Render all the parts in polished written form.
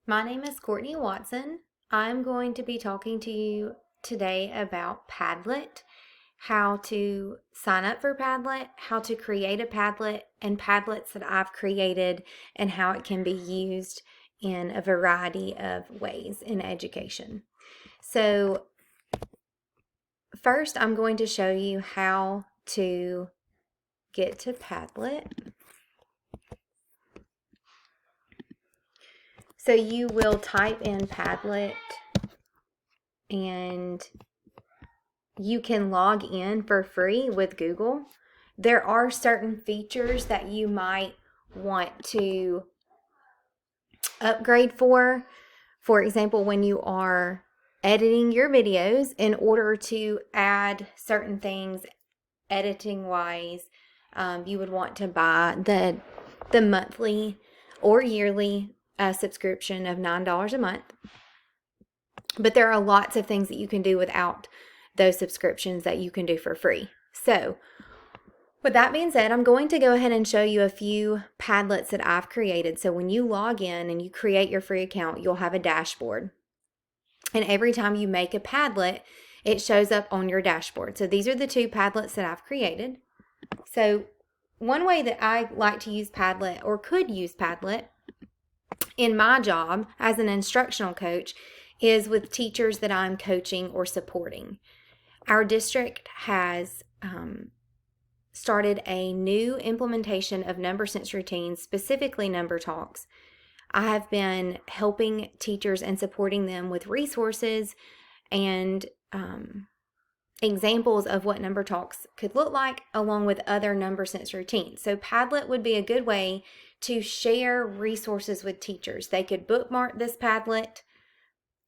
My name is Courtney Watson. I'm going to be talking to you today about Padlet, how to sign up for Padlet, how to create a Padlet, and Padlets that I've created, and how it can be used in a variety of ways in education. So, first, I'm going to show you how to get to Padlet. So, you will type in Padlet and you can log in for free with Google. There are certain features that you might want to upgrade for. For example, when you are editing your videos, in order to add certain things editing wise, you would want to buy the monthly or yearly subscription of $9 a month. But there are lots of things that you can do without those subscriptions that you can do for free. So, with that being said, I'm going to go ahead and show you a few Padlets that I've created. So when you log in and you create your free account, you'll have a dashboard. And every time you make a Padlet, it shows up on your dashboard. So these are the two Padlets that I've created. So one way that I like to use Padlet, or could use Padlet, in my job as an instructional coach is with teachers that I'm coaching or supporting. Our district has started a new implementation of number sense routines, specifically number talks. I have been helping teachers and supporting them with resources and examples of what number talks could look like, along with other number sense routines. So Padlet would be a good way to share resources with teachers. They could bookmark this Padlet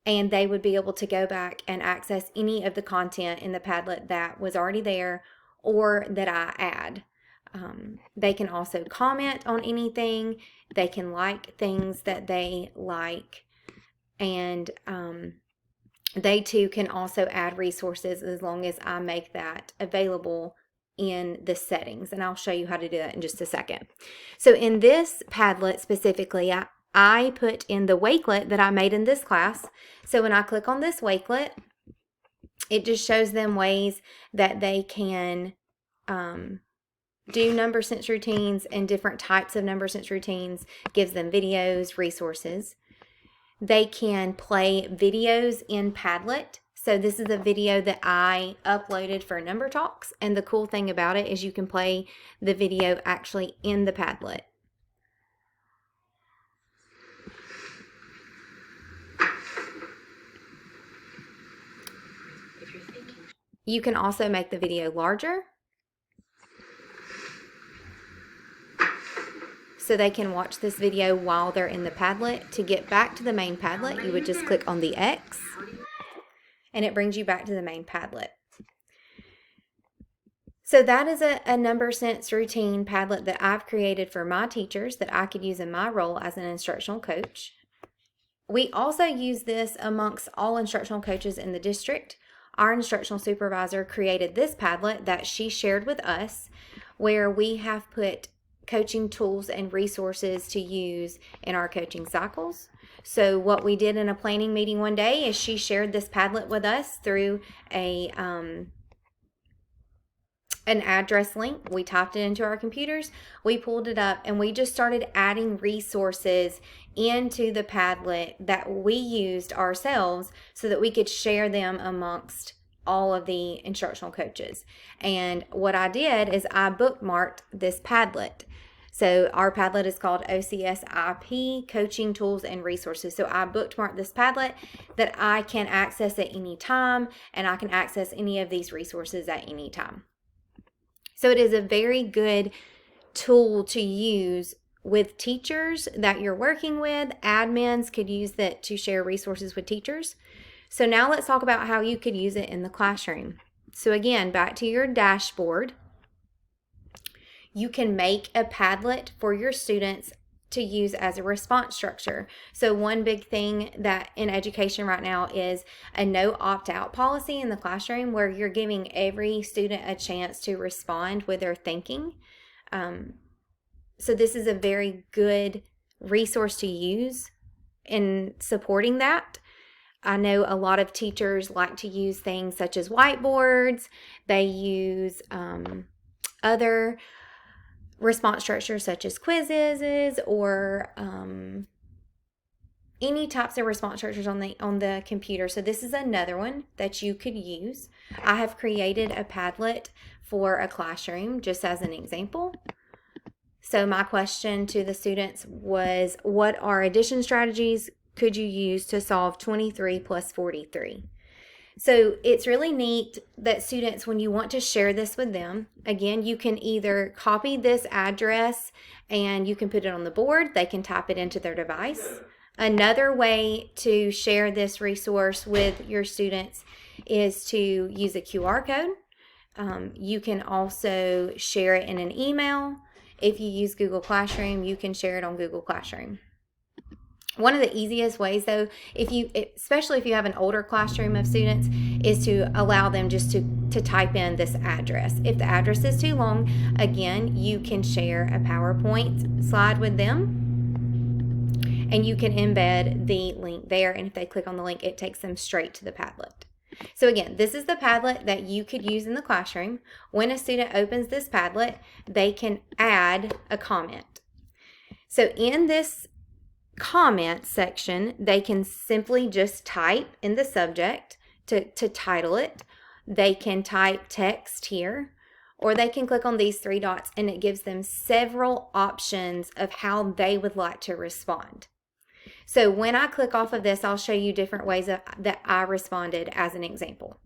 and they would be able to go back and access any of the content in the Padlet that was already there or that I add. They can also comment on anything. They can like things that they like. And they too can also add resources as long as I make that available in the settings. And I'll show you how to do that in just a second. So in this Padlet specifically, I put in the wakelet that I made in this class. So when I click on this wakelet, it just shows them ways that they can do number sense routines and different types of number sense routines, gives them videos, resources. They can play videos in Padlet. So this is a video that I uploaded for Number Talks. And the cool thing about it is you can play the video actually in the Padlet. You can also make the video larger, so they can watch this video while they're in the Padlet. To get back to the main Padlet, you would just click on the X, and it brings you back to the main Padlet. So that is a number sense routine Padlet that I've created for my teachers that I could use in my role as an instructional coach. We also use this amongst all instructional coaches in the district. Our instructional supervisor created this Padlet that she shared with us, where we have put coaching tools and resources to use in our coaching cycles. So what we did in a planning meeting one day is she shared this Padlet with us through an address link. We typed it into our computers, we pulled it up, and we just started adding resources into the Padlet that we used ourselves so that we could share them amongst all of the instructional coaches. And what I did is I bookmarked this Padlet. So our Padlet is called OCSIP, Coaching Tools and Resources. So I bookmarked this Padlet that I can access at any time, and I can access any of these resources at any time. So it is a very good tool to use with teachers that you're working with. Admins could use that to share resources with teachers. So now let's talk about how you could use it in the classroom. So again, back to your dashboard. You can make a Padlet for your students to use as a response structure. So one big thing that in education right now is a no opt-out policy in the classroom, where you're giving every student a chance to respond with their thinking. So this is a very good resource to use in supporting that. I know a lot of teachers like to use things such as whiteboards. They use other response structures such as quizzes or any types of response structures on the computer. So this is another one that you could use. I have created a Padlet for a classroom just as an example. So my question to the students was, what are addition strategies could you use to solve 23 plus 43? So it's really neat that students, when you want to share this with them, again, you can either copy this address and you can put it on the board. They can type it into their device. Another way to share this resource with your students is to use a QR code. You can also share it in an email. If you use Google Classroom, you can share it on Google Classroom. One of the easiest ways, though, especially if you have an older classroom of students, is to allow them just to type in this address. If the address is too long, again, you can share a PowerPoint slide with them, and you can embed the link there, and if they click on the link, it takes them straight to the Padlet. So again, this is the Padlet that you could use in the classroom. When a student opens this Padlet, they can add a comment. So in this comment section, they can simply just type in the subject to title it. They can type text here, or they can click on these three dots and it gives them several options of how they would like to respond. So when I click off of this, I'll show you different ways that I responded as an example.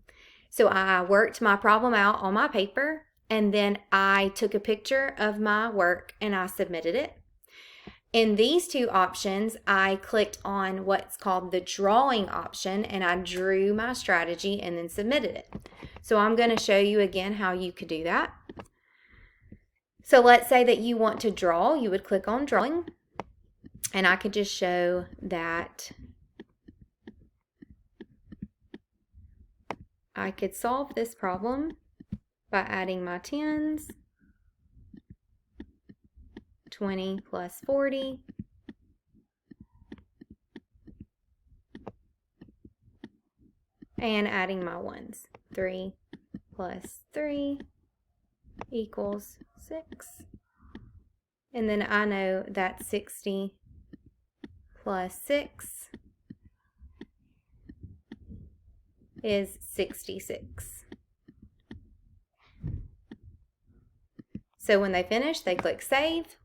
So I worked my problem out on my paper, and then I took a picture of my work and I submitted it. In these two options, I clicked on what's called the drawing option, and I drew my strategy and then submitted it. So I'm going to show you again how you could do that. So let's say that you want to draw. You would click on drawing, and I could just show that I could solve this problem by adding my tens. 20 plus 40, and adding my ones. 3 plus 3 equals 6. And then I know that 60 plus 6 is 66. So when they finish, they click save.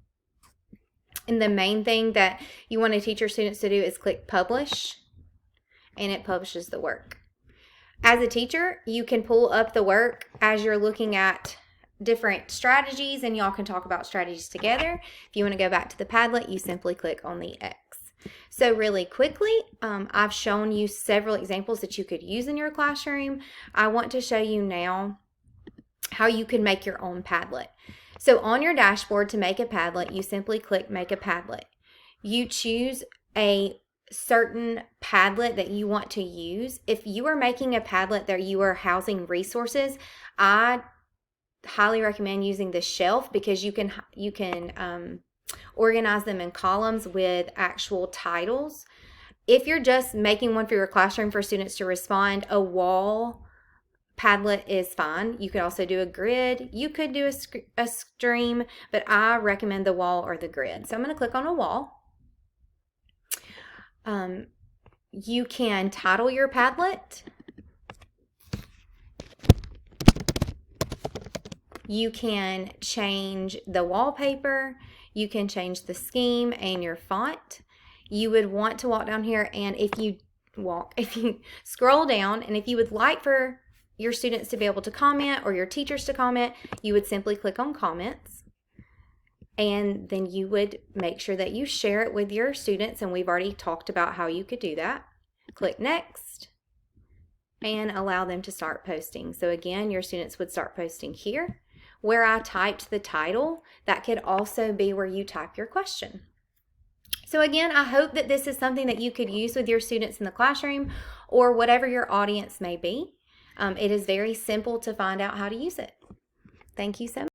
And the main thing that you want to teach your students to do is click publish, and it publishes the work. As a teacher, you can pull up the work as you're looking at different strategies, and y'all can talk about strategies together. If you want to go back to the Padlet, you simply click on the X. So really quickly, I've shown you several examples that you could use in your classroom. I want to show you now how you can make your own Padlet. So on your dashboard, to make a Padlet, you simply click Make a Padlet. You choose a certain Padlet that you want to use. If you are making a Padlet that you are housing resources, I highly recommend using the shelf, because you can organize them in columns with actual titles. If you're just making one for your classroom for students to respond, a wall Padlet is fine. You could also do a grid. You could do a stream, but I recommend the wall or the grid. So I'm going to click on a wall. You can title your Padlet. You can change the wallpaper. You can change the scheme and your font. You would want to walk down here, and if you scroll down, and if you would like for your students to be able to comment or your teachers to comment, you would simply click on comments, and then you would make sure that you share it with your students, and we've already talked about how you could do that. Click next and allow them to start posting. So again, your students would start posting here where I typed the title. That could also be where you type your question. So again, I hope that this is something that you could use with your students in the classroom or whatever your audience may be. It is very simple to find out how to use it. Thank you so much.